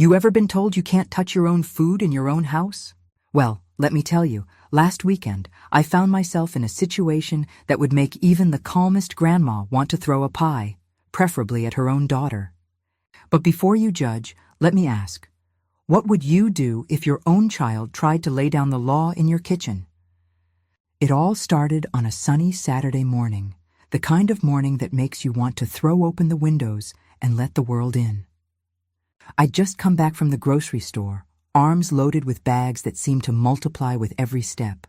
You ever been told you can't touch your own food in your own house? Well, let me tell you, last weekend, I found myself in a situation that would make even the calmest grandma want to throw a pie, preferably at her own daughter. But before you judge, let me ask, what would you do if your own child tried to lay down the law in your kitchen? It all started on a sunny Saturday morning, the kind of morning that makes you want to throw open the windows and let the world in. I'd just come back from the grocery store, arms loaded with bags that seemed to multiply with every step.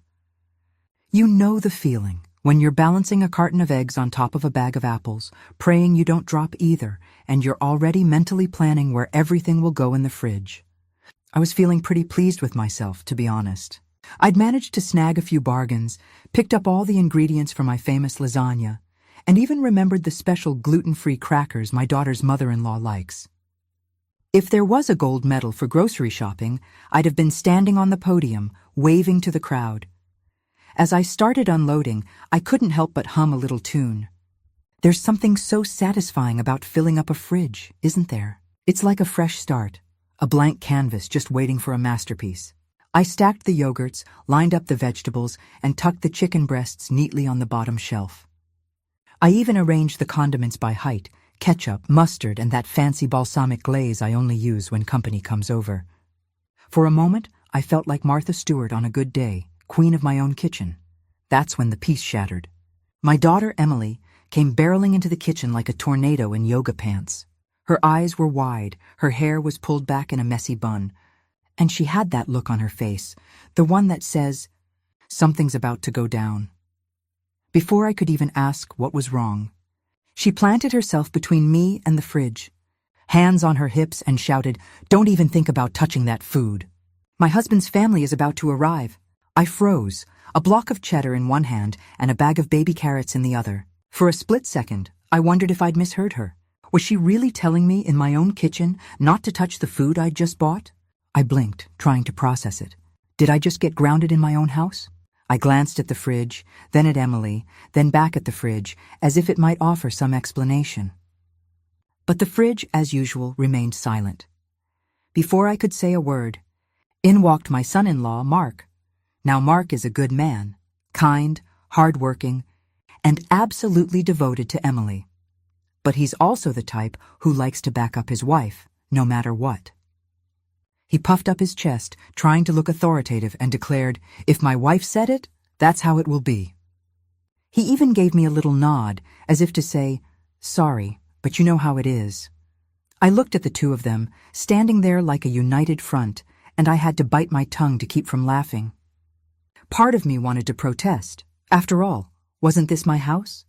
You know the feeling when you're balancing a carton of eggs on top of a bag of apples, praying you don't drop either, and you're already mentally planning where everything will go in the fridge. I was feeling pretty pleased with myself, to be honest. I'd managed to snag a few bargains, picked up all the ingredients for my famous lasagna, and even remembered the special gluten-free crackers my daughter's mother-in-law likes. If there was a gold medal for grocery shopping, I'd have been standing on the podium, waving to the crowd. As I started unloading, I couldn't help but hum a little tune. There's something so satisfying about filling up a fridge, isn't there? It's like a fresh start, a blank canvas just waiting for a masterpiece. I stacked the yogurts, lined up the vegetables, and tucked the chicken breasts neatly on the bottom shelf. I even arranged the condiments by height, ketchup, mustard, and that fancy balsamic glaze I only use when company comes over. For a moment, I felt like Martha Stewart on a good day, queen of my own kitchen. That's when the peace shattered. My daughter, Emily, came barreling into the kitchen like a tornado in yoga pants. Her eyes were wide, her hair was pulled back in a messy bun, and she had that look on her face, the one that says, something's about to go down. Before I could even ask what was wrong, she planted herself between me and the fridge, hands on her hips, and shouted, "Don't even think about touching that food. My husband's family is about to arrive." I froze, a block of cheddar in one hand and a bag of baby carrots in the other. For a split second, I wondered if I'd misheard her. Was she really telling me in my own kitchen not to touch the food I'd just bought? I blinked, trying to process it. Did I just get grounded in my own house? I glanced at the fridge, then at Emily, then back at the fridge, as if it might offer some explanation. But the fridge, as usual, remained silent. Before I could say a word, in walked my son-in-law, Mark. Now Mark is a good man, kind, hard-working, and absolutely devoted to Emily. But he's also the type who likes to back up his wife, no matter what. He puffed up his chest, trying to look authoritative, and declared, "If my wife said it, that's how it will be." He even gave me a little nod, as if to say, "Sorry, but you know how it is." I looked at the two of them, standing there like a united front, and I had to bite my tongue to keep from laughing. Part of me wanted to protest. After all, wasn't this my house?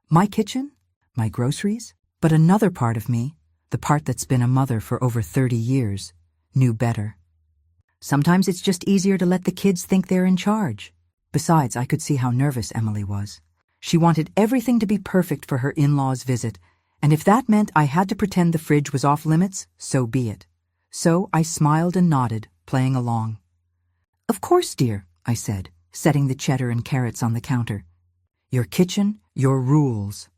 My kitchen? My groceries? But another part of me, the part that's been a mother for over 30 years, knew better. Sometimes it's just easier to let the kids think they're in charge. Besides, I could see how nervous Emily was. She wanted everything to be perfect for her in-laws' visit, and if that meant I had to pretend the fridge was off limits, so be it. So I smiled and nodded, playing along. "Of course, dear," I said, setting the cheddar and carrots on the counter. "Your kitchen, your rules."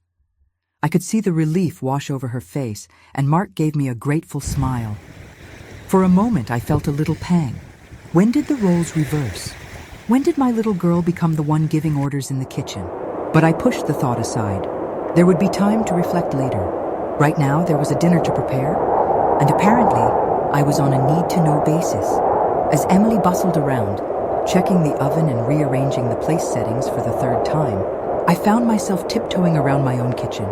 I could see the relief wash over her face, and Mark gave me a grateful smile. For a moment, I felt a little pang. When did the roles reverse? When did my little girl become the one giving orders in the kitchen? But I pushed the thought aside. There would be time to reflect later. Right now, there was a dinner to prepare, and apparently, I was on a need-to-know basis. As Emily bustled around, checking the oven and rearranging the place settings for the third time, I found myself tiptoeing around my own kitchen.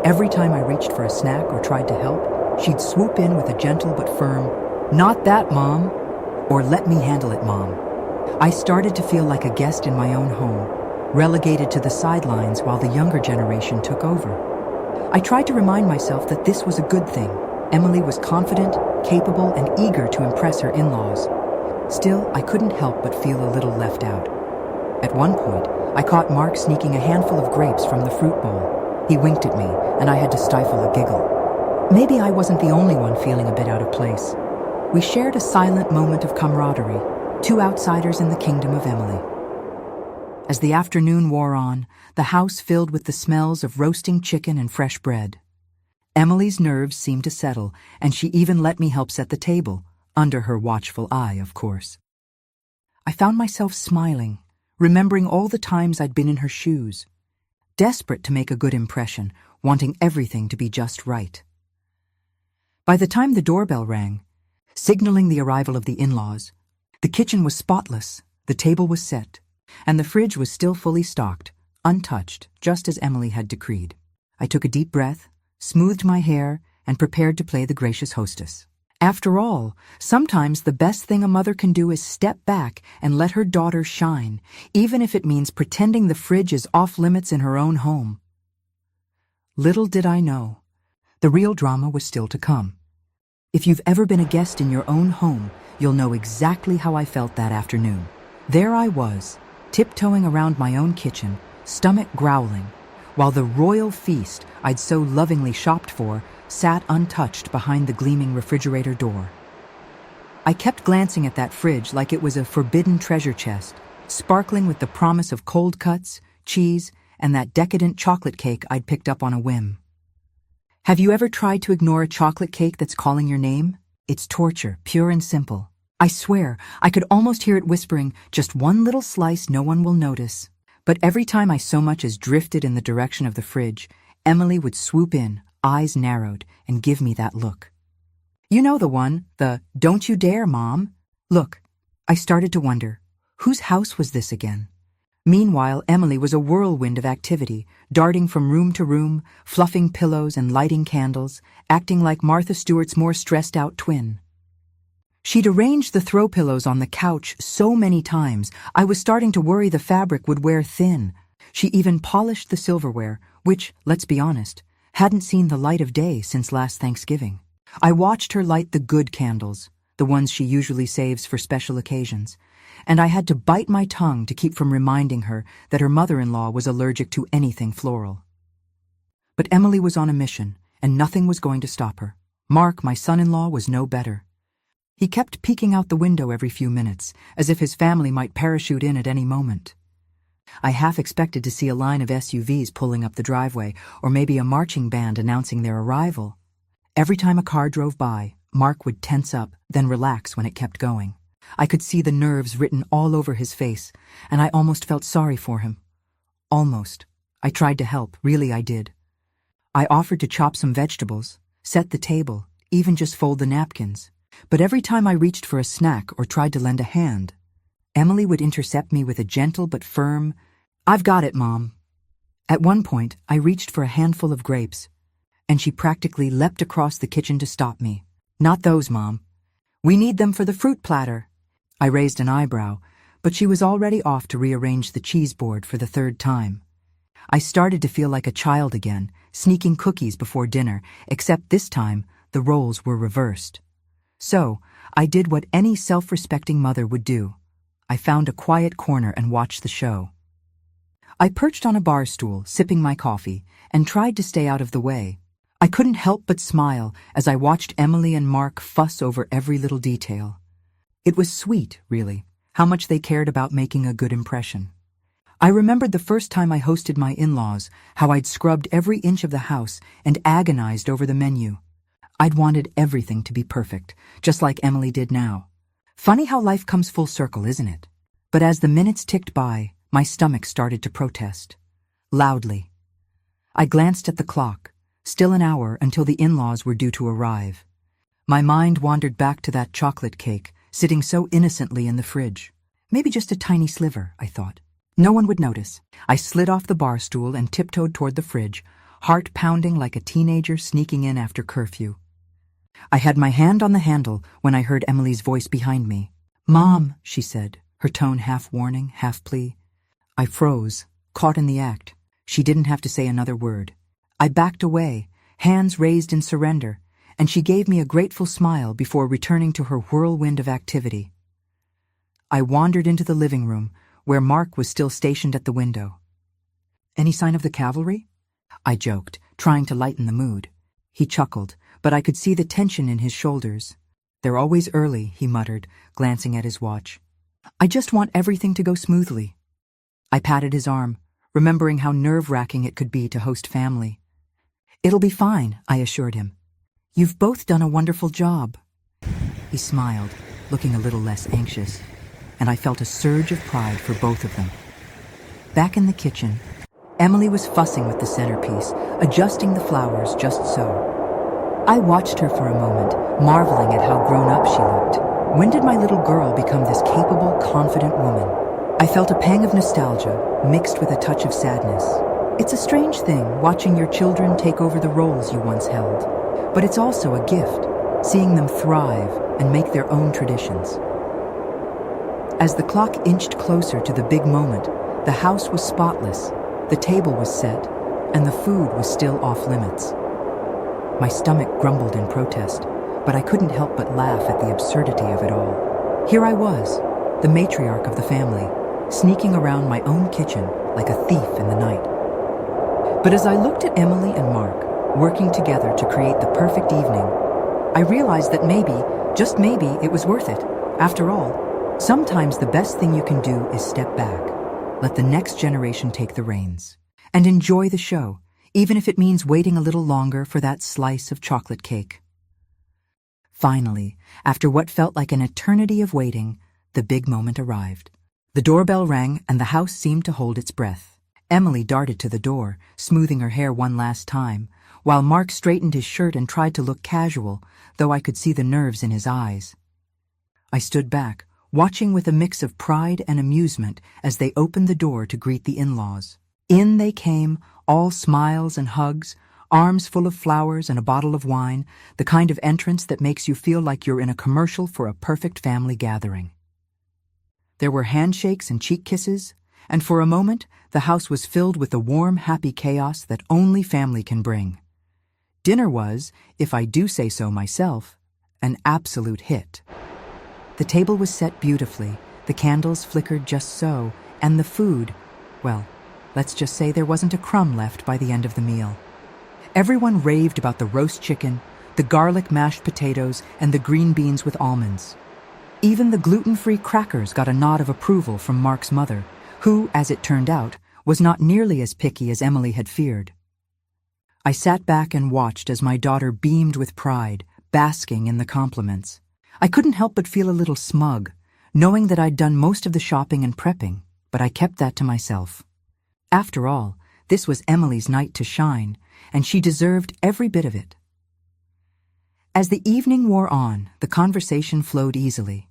Every time I reached for a snack or tried to help, she'd swoop in with a gentle but firm, "Not that, Mom," or "Let me handle it, Mom." I started to feel like a guest in my own home, relegated to the sidelines while the younger generation took over. I tried to remind myself that this was a good thing. Emily was confident, capable, and eager to impress her in-laws. Still, I couldn't help but feel a little left out. At one point, I caught Mark sneaking a handful of grapes from the fruit bowl. He winked at me, and I had to stifle a giggle. Maybe I wasn't the only one feeling a bit out of place. We shared a silent moment of camaraderie, two outsiders in the kingdom of Emily. As the afternoon wore on, the house filled with the smells of roasting chicken and fresh bread. Emily's nerves seemed to settle, and she even let me help set the table, under her watchful eye, of course. I found myself smiling, remembering all the times I'd been in her shoes, desperate to make a good impression, wanting everything to be just right. By the time the doorbell rang, signaling the arrival of the in-laws, the kitchen was spotless, the table was set, and the fridge was still fully stocked, untouched, just as Emily had decreed. I took a deep breath, smoothed my hair, and prepared to play the gracious hostess. After all, sometimes the best thing a mother can do is step back and let her daughter shine, even if it means pretending the fridge is off limits in her own home. Little did I know, the real drama was still to come. If you've ever been a guest in your own home, you'll know exactly how I felt that afternoon. There I was, tiptoeing around my own kitchen, stomach growling, while the royal feast I'd so lovingly shopped for sat untouched behind the gleaming refrigerator door. I kept glancing at that fridge like it was a forbidden treasure chest, sparkling with the promise of cold cuts, cheese, and that decadent chocolate cake I'd picked up on a whim. Have you ever tried to ignore a chocolate cake that's calling your name? It's torture, pure and simple. I swear, I could almost hear it whispering, just one little slice no one will notice. But every time I so much as drifted in the direction of the fridge, Emily would swoop in, eyes narrowed, and give me that look. You know the one, the "Don't you dare, Mom." Look, I started to wonder, whose house was this again? Meanwhile, Emily was a whirlwind of activity, darting from room to room, fluffing pillows and lighting candles, acting like Martha Stewart's more stressed-out twin. She'd arranged the throw pillows on the couch so many times, I was starting to worry the fabric would wear thin. She even polished the silverware, which, let's be honest, hadn't seen the light of day since last Thanksgiving. I watched her light the good candles, the ones she usually saves for special occasions, and I had to bite my tongue to keep from reminding her that her mother-in-law was allergic to anything floral. But Emily was on a mission, and nothing was going to stop her. Mark, my son-in-law, was no better. He kept peeking out the window every few minutes, as if his family might parachute in at any moment. I half expected to see a line of SUVs pulling up the driveway, or maybe a marching band announcing their arrival. Every time a car drove by, Mark would tense up, then relax when it kept going. I could see the nerves written all over his face, and I almost felt sorry for him. Almost. I tried to help, really I did. I offered to chop some vegetables, set the table, even just fold the napkins. But every time I reached for a snack or tried to lend a hand, Emily would intercept me with a gentle but firm, "I've got it, Mom." At one point, I reached for a handful of grapes, and she practically leapt across the kitchen to stop me. "Not those, Mom. We need them for the fruit platter." I raised an eyebrow, but she was already off to rearrange the cheese board for the third time. I started to feel like a child again, sneaking cookies before dinner, except this time the roles were reversed. So, I did what any self-respecting mother would do. I found a quiet corner and watched the show. I perched on a bar stool, sipping my coffee, and tried to stay out of the way. I couldn't help but smile as I watched Emily and Mark fuss over every little detail. It was sweet, really, how much they cared about making a good impression. I remembered the first time I hosted my in-laws, how I'd scrubbed every inch of the house and agonized over the menu. I'd wanted everything to be perfect, just like Emily did now. Funny how life comes full circle, isn't it? But as the minutes ticked by, my stomach started to protest. Loudly. I glanced at the clock, still an hour until the in-laws were due to arrive. My mind wandered back to that chocolate cake, sitting so innocently in the fridge. Maybe just a tiny sliver, I thought. No one would notice. I slid off the bar stool and tiptoed toward the fridge, heart pounding like a teenager sneaking in after curfew. I had my hand on the handle when I heard Emily's voice behind me. "Mom," she said, her tone half warning, half plea. I froze, caught in the act. She didn't have to say another word. I backed away, hands raised in surrender, and she gave me a grateful smile before returning to her whirlwind of activity. I wandered into the living room, where Mark was still stationed at the window. "Any sign of the cavalry?" I joked, trying to lighten the mood. He chuckled, but I could see the tension in his shoulders. "They're always early," he muttered, glancing at his watch. "I just want everything to go smoothly." I patted his arm, remembering how nerve-wracking it could be to host family. "It'll be fine," I assured him. "You've both done a wonderful job." He smiled, looking a little less anxious, and I felt a surge of pride for both of them. Back in the kitchen, Emily was fussing with the centerpiece, adjusting the flowers just so. I watched her for a moment, marveling at how grown up she looked. When did my little girl become this capable, confident woman? I felt a pang of nostalgia, mixed with a touch of sadness. It's a strange thing, watching your children take over the roles you once held. But it's also a gift, seeing them thrive and make their own traditions. As the clock inched closer to the big moment, the house was spotless, the table was set, and the food was still off limits. My stomach grumbled in protest, but I couldn't help but laugh at the absurdity of it all. Here I was, the matriarch of the family, sneaking around my own kitchen like a thief in the night. But as I looked at Emily and Mark, working together to create the perfect evening, I realized that maybe, just maybe, it was worth it. After all, sometimes the best thing you can do is step back, let the next generation take the reins, and enjoy the show, even if it means waiting a little longer for that slice of chocolate cake. Finally, after what felt like an eternity of waiting, the big moment arrived. The doorbell rang and the house seemed to hold its breath. Emily darted to the door, smoothing her hair one last time, while Mark straightened his shirt and tried to look casual, though I could see the nerves in his eyes. I stood back, watching with a mix of pride and amusement as they opened the door to greet the in-laws. In they came, all smiles and hugs, arms full of flowers and a bottle of wine, the kind of entrance that makes you feel like you're in a commercial for a perfect family gathering. There were handshakes and cheek kisses, and for a moment, the house was filled with the warm, happy chaos that only family can bring. Dinner was, if I do say so myself, an absolute hit. The table was set beautifully, the candles flickered just so, and the food, well, let's just say there wasn't a crumb left by the end of the meal. Everyone raved about the roast chicken, the garlic mashed potatoes, and the green beans with almonds. Even the gluten-free crackers got a nod of approval from Mark's mother, who, as it turned out, was not nearly as picky as Emily had feared. I sat back and watched as my daughter beamed with pride, basking in the compliments. I couldn't help but feel a little smug, knowing that I'd done most of the shopping and prepping, but I kept that to myself. After all, this was Emily's night to shine, and she deserved every bit of it. As the evening wore on, the conversation flowed easily.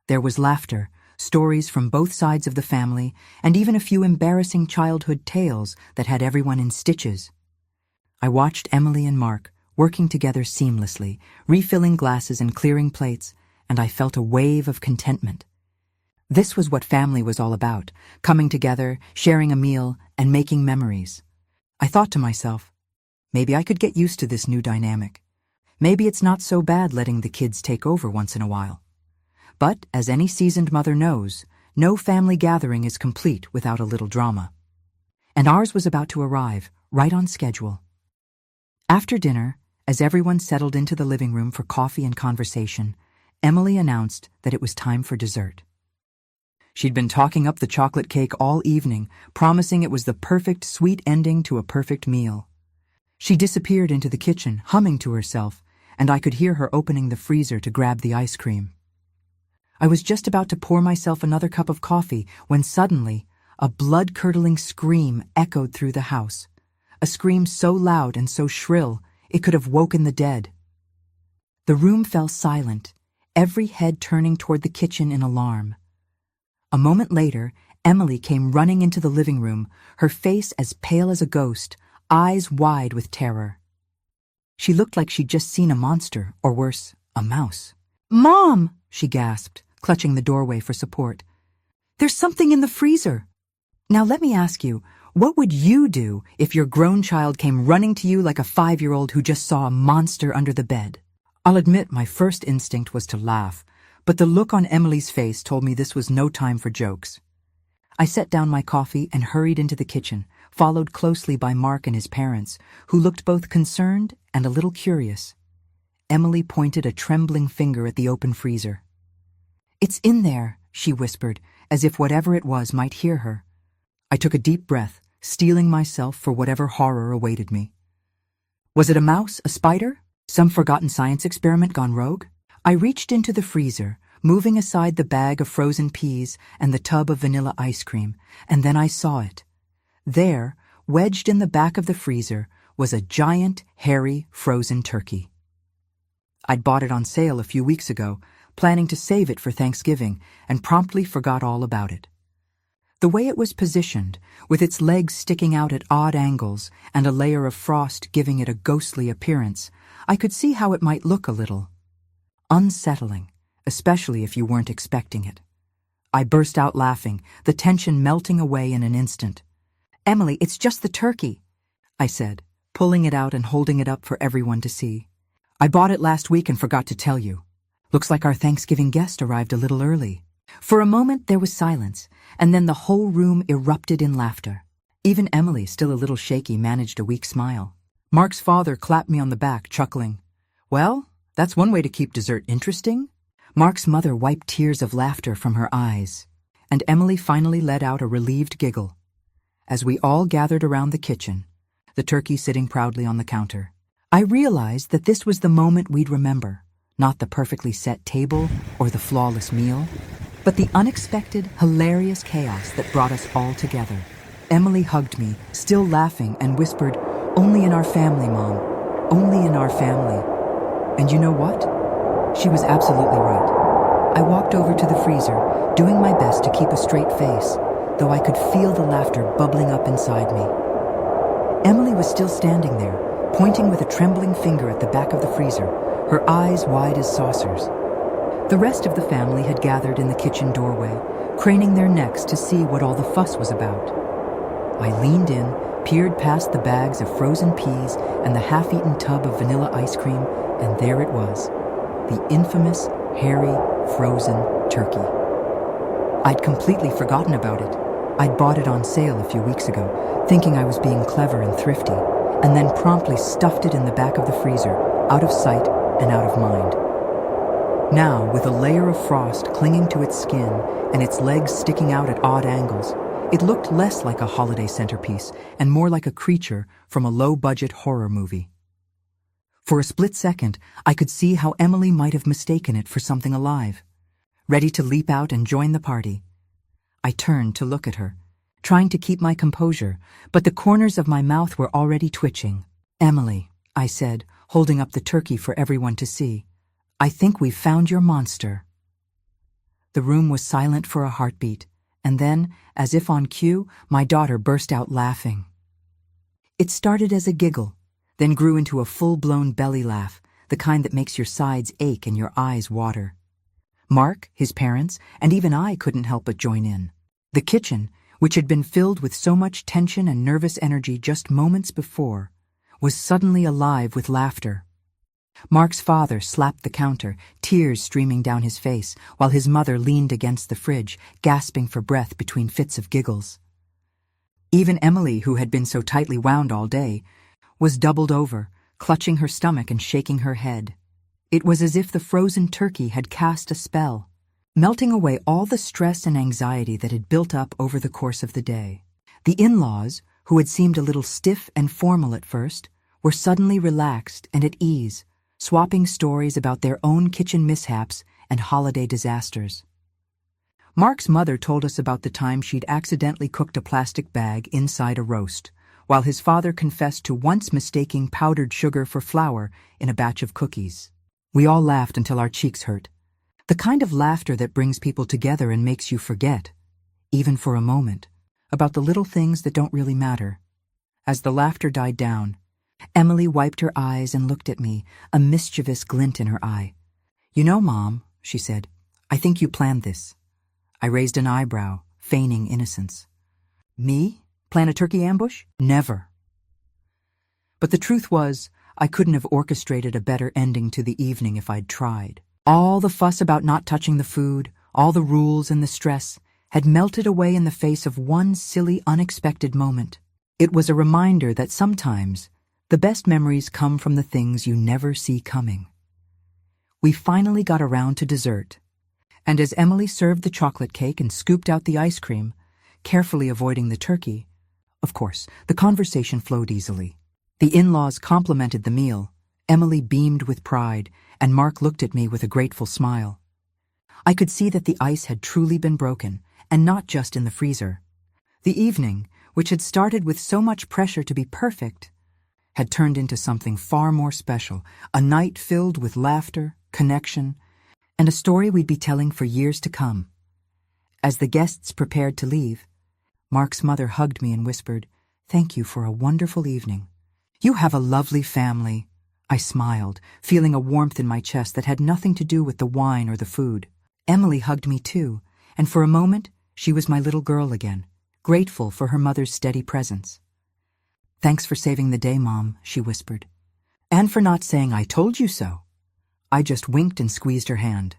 There was laughter, stories from both sides of the family, and even a few embarrassing childhood tales that had everyone in stitches. I watched Emily and Mark working together seamlessly, refilling glasses and clearing plates, and I felt a wave of contentment. This was what family was all about, coming together, sharing a meal, and making memories. I thought to myself, maybe I could get used to this new dynamic. Maybe it's not so bad letting the kids take over once in a while. But, as any seasoned mother knows, no family gathering is complete without a little drama. And ours was about to arrive, right on schedule. After dinner, as everyone settled into the living room for coffee and conversation, Emily announced that it was time for dessert. She'd been talking up the chocolate cake all evening, promising it was the perfect sweet ending to a perfect meal. She disappeared into the kitchen, humming to herself, and I could hear her opening the freezer to grab the ice cream. I was just about to pour myself another cup of coffee when suddenly a blood-curdling scream echoed through the house, a scream so loud and so shrill it could have woken the dead. The room fell silent, every head turning toward the kitchen in alarm. A moment later, Emily came running into the living room, her face as pale as a ghost, eyes wide with terror. She looked like she'd just seen a monster, or worse, a mouse. "Mom!" she gasped, clutching the doorway for support. "There's something in the freezer." Now let me ask you, what would you do if your grown child came running to you like a 5-year-old who just saw a monster under the bed? I'll admit my first instinct was to laugh, but the look on Emily's face told me this was no time for jokes. I set down my coffee and hurried into the kitchen, followed closely by Mark and his parents, who looked both concerned and a little curious. Emily pointed a trembling finger at the open freezer. "It's in there," she whispered, as if whatever it was might hear her. I took a deep breath, steeling myself for whatever horror awaited me. Was it a mouse, a spider? Some forgotten science experiment gone rogue? I reached into the freezer, moving aside the bag of frozen peas and the tub of vanilla ice cream, and then I saw it. There, wedged in the back of the freezer, was a giant, hairy, frozen turkey. I'd bought it on sale a few weeks ago, planning to save it for Thanksgiving, and promptly forgot all about it. The way it was positioned, with its legs sticking out at odd angles and a layer of frost giving it a ghostly appearance, I could see how it might look a little unsettling, especially if you weren't expecting it. I burst out laughing, the tension melting away in an instant. "Emily, it's just the turkey," I said, pulling it out and holding it up for everyone to see. "I bought it last week and forgot to tell you. Looks like our Thanksgiving guest arrived a little early." For a moment there was silence, and then the whole room erupted in laughter. Even Emily, still a little shaky, managed a weak smile. Mark's father clapped me on the back, chuckling. "Well, that's one way to keep dessert interesting." Mark's mother wiped tears of laughter from her eyes, and Emily finally let out a relieved giggle. As we all gathered around the kitchen, the turkey sitting proudly on the counter, I realized that this was the moment we'd remember, not the perfectly set table or the flawless meal, but the unexpected, hilarious chaos that brought us all together. Emily hugged me, still laughing, and whispered, "Only in our family, Mom. Only in our family." And you know what? She was absolutely right. I walked over to the freezer, doing my best to keep a straight face, though I could feel the laughter bubbling up inside me. Emily was still standing there, pointing with a trembling finger at the back of the freezer, her eyes wide as saucers. The rest of the family had gathered in the kitchen doorway, craning their necks to see what all the fuss was about. I leaned in, peered past the bags of frozen peas and the half-eaten tub of vanilla ice cream, and there it was, the infamous, hairy, frozen turkey. I'd completely forgotten about it. I'd bought it on sale a few weeks ago, thinking I was being clever and thrifty, and then promptly stuffed it in the back of the freezer, out of sight and out of mind. Now, with a layer of frost clinging to its skin and its legs sticking out at odd angles, it looked less like a holiday centerpiece and more like a creature from a low-budget horror movie. For a split second, I could see how Emily might have mistaken it for something alive, ready to leap out and join the party. I turned to look at her, trying to keep my composure, but the corners of my mouth were already twitching. "Emily," I said, holding up the turkey for everyone to see, "I think we've found your monster." The room was silent for a heartbeat, and then, as if on cue, my daughter burst out laughing. It started as a giggle, then grew into a full-blown belly laugh, the kind that makes your sides ache and your eyes water. Mark, his parents, and even I couldn't help but join in. The kitchen, which had been filled with so much tension and nervous energy just moments before, was suddenly alive with laughter. Mark's father slapped the counter, tears streaming down his face, while his mother leaned against the fridge, gasping for breath between fits of giggles. Even Emily, who had been so tightly wound all day, was doubled over, clutching her stomach and shaking her head. It was as if the frozen turkey had cast a spell, melting away all the stress and anxiety that had built up over the course of the day. The in-laws, who had seemed a little stiff and formal at first, were suddenly relaxed and at ease, swapping stories about their own kitchen mishaps and holiday disasters. Mark's mother told us about the time she'd accidentally cooked a plastic bag inside a roast, while his father confessed to once mistaking powdered sugar for flour in a batch of cookies. We all laughed until our cheeks hurt. The kind of laughter that brings people together and makes you forget, even for a moment, about the little things that don't really matter. As the laughter died down, Emily wiped her eyes and looked at me, a mischievous glint in her eye. "You know, Mom," she said, "I think you planned this." I raised an eyebrow, feigning innocence. "Me? Plan a turkey ambush? Never." But the truth was, I couldn't have orchestrated a better ending to the evening if I'd tried. All the fuss about not touching the food, all the rules and the stress, had melted away in the face of one silly, unexpected moment. It was a reminder that sometimes the best memories come from the things you never see coming. We finally got around to dessert, and as Emily served the chocolate cake and scooped out the ice cream, carefully avoiding the turkey, of course, the conversation flowed easily. The in-laws complimented the meal. Emily beamed with pride, and Mark looked at me with a grateful smile. I could see that the ice had truly been broken, and not just in the freezer. The evening, which had started with so much pressure to be perfect, had turned into something far more special, a night filled with laughter, connection, and a story we'd be telling for years to come. As the guests prepared to leave, Mark's mother hugged me and whispered, "Thank you for a wonderful evening. You have a lovely family." I smiled, feeling a warmth in my chest that had nothing to do with the wine or the food. Emily hugged me too, and for a moment she was my little girl again, grateful for her mother's steady presence. "Thanks for saving the day, Mom," she whispered. "And for not saying I told you so." I just winked and squeezed her hand.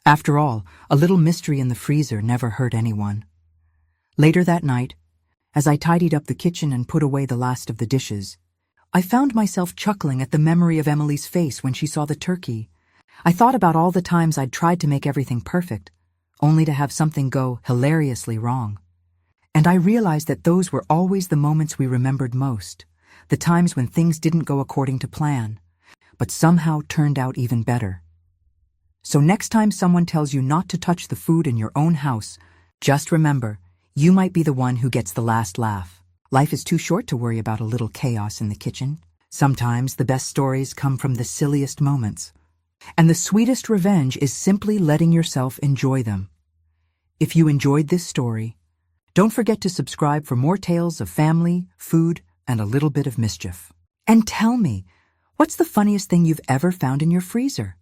After all, a little mystery in the freezer never hurt anyone. Later that night, as I tidied up the kitchen and put away the last of the dishes, I found myself chuckling at the memory of Emily's face when she saw the turkey. I thought about all the times I'd tried to make everything perfect, only to have something go hilariously wrong. And I realized that those were always the moments we remembered most, the times when things didn't go according to plan, but somehow turned out even better. So next time someone tells you not to touch the food in your own house, just remember, you might be the one who gets the last laugh. Life is too short to worry about a little chaos in the kitchen. Sometimes the best stories come from the silliest moments. And the sweetest revenge is simply letting yourself enjoy them. If you enjoyed this story, don't forget to subscribe for more tales of family, food, and a little bit of mischief. And tell me, what's the funniest thing you've ever found in your freezer?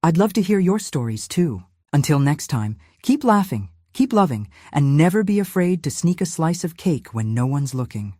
I'd love to hear your stories too. Until next time, keep laughing, keep loving, and never be afraid to sneak a slice of cake when no one's looking.